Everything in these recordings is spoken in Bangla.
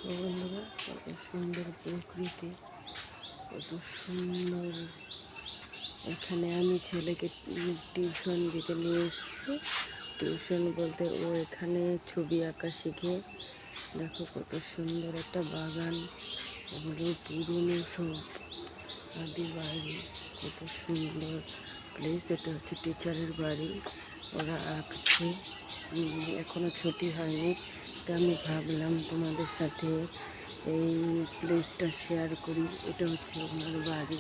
দেখো বন্ধুরা, কত সুন্দর প্রকৃতি, কত সুন্দর। এখানে আমি ছেলেকে টিউশন দিতে নিয়ে এসেছি। টিউশন বলতে ও এখানে ছবি আঁকা শিখে। দেখো কত সুন্দর একটা বাগান, ওগুলো পুরনো সব আদি বাড়ি, কত সুন্দর প্লেস। এটা হচ্ছে টিচারের বাড়ি, ওরা আঁকছে, এখনো ছুটি হয়নি। তো আমি ভাবলাম তোমাদের সাথে এই প্লেসটা শেয়ার করি। এটা হচ্ছে ওনার বাড়ি।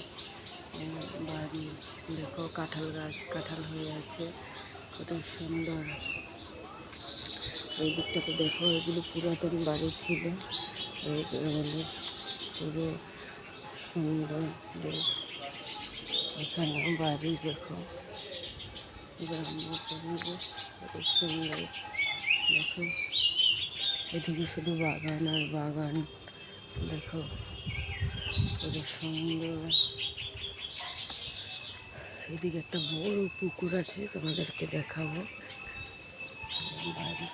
বাড়ি দেখো, কাঁঠাল গাছ, কাঁঠাল হয়ে আছে, কত সুন্দর। এই দিকটাতে দেখো, এগুলো পুরাতন বাড়ি ছিল, এইগুলো পুরো সুন্দর বেশ। এখানে বাড়ি দেখো, গ্রাম্য পরিবেশ, কত সুন্দর। দেখো এদিকে শুধু বাগান আর বাগান, দেখো কত সুন্দর। এদিকে একটা বড় পুকুর আছে, তোমাদেরকে দেখাবো। বাড়ি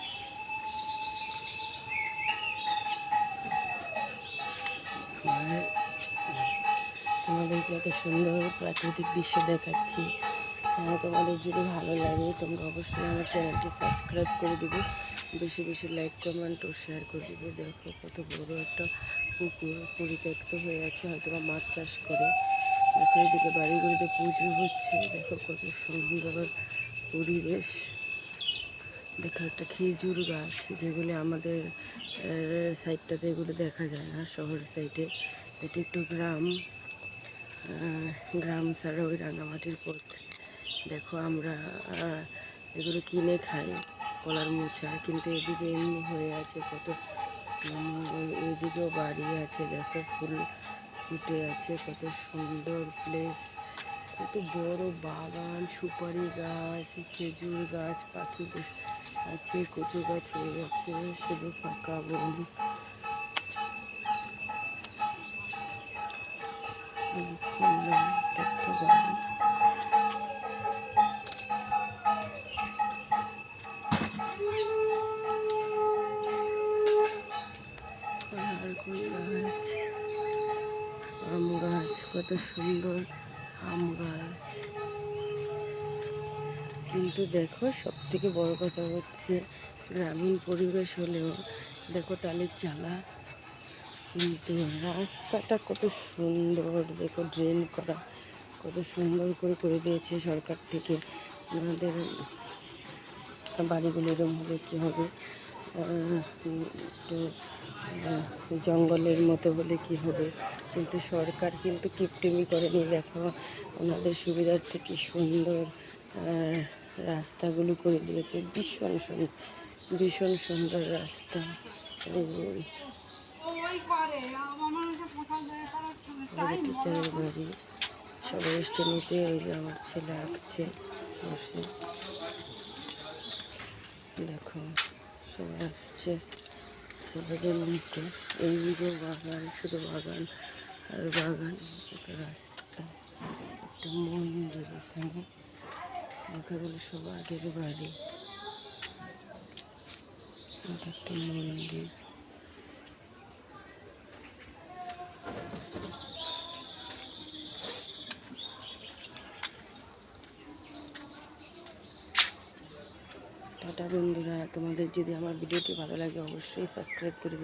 তোমাদেরকে এত সুন্দর প্রাকৃতিক দৃশ্য দেখাচ্ছি। তোমাদের যদি ভালো লাগে তোমরা অবশ্যই আমার চ্যানেলটি সাবস্ক্রাইব করে দেবে, বেশি বেশি লাইক কমেন্ট ও শেয়ার করে দেবে। দেখো কত বড় একটা পুকুর, পরিত্যক্ত হয়ে আছে, হয়তো বা মাছ চাষ করে। দেখো এদিকে বাড়িগুলিতে পুজো হচ্ছে, দেখো কত সুন্দর পরিবেশ। দেখো একটা খেজুর গাছ, যেগুলি আমাদের সাইডটাতে এগুলো দেখা যায় না, শহর সাইডে। এটি একটু গ্রাম, গ্রাম ছাড়া ওই রাঙামাটির পথ। দেখো আমরা এগুলো কিনে খাই, কলার মোচা, কিন্তু এদিকে এমনি হয়ে আছে কত। এদিকেও বাড়ি আছে, দেখো ফুল ফুটে আছে, কত সুন্দর প্লেস, কত বড় বাগান, সুপারি গাছ, খেজুর গাছ, পাখি আছে, কচু গাছ হয়ে গেছে, শুধু ফাঁকা বন। সুন্দর একটা বাড়ি। নারকেল গাছ, আম গাছ, কত সুন্দর আম গাছ। কিন্তু দেখো সব থেকে বড় কথা হচ্ছে, গ্রামীণ পরিবেশ হলেও দেখো টালির চালা, কিন্তু রাস্তাটা কত সুন্দর। দেখো ড্রেন করা, কত সুন্দর করে করে দিয়েছে সরকার থেকে। আমাদের বাড়িগুলো এরকম হলে কী হবে, একটু জঙ্গলের মতো হলে কি হবে, কিন্তু সরকার কিন্তু কিপটেমি করেনি। দেখো ওনাদের সুবিধার্থে কি সুন্দর রাস্তাগুলো করে দিয়েছে, ভীষণ সুন্দর, ভীষণ সুন্দর রাস্তা। টিচারের বাড়ি, সবাই এসছে নিতে। ওই যে আমার ছেলে আঁকছে বসে, দেখো সবাই আসছে ছেলেদের নিতে। এইদিকে বাগান, শুধু বাগান আর বাগান, একটা রাস্তা, একটা মন্দির। এখানে দেখা গেল সব আগের বাড়ি, একটা মন্দির। টাটা বন্ধুরা, তোমাদের যদি আমার ভিডিওটি ভালো লাগে অবশ্যই সাবস্ক্রাইব করবে।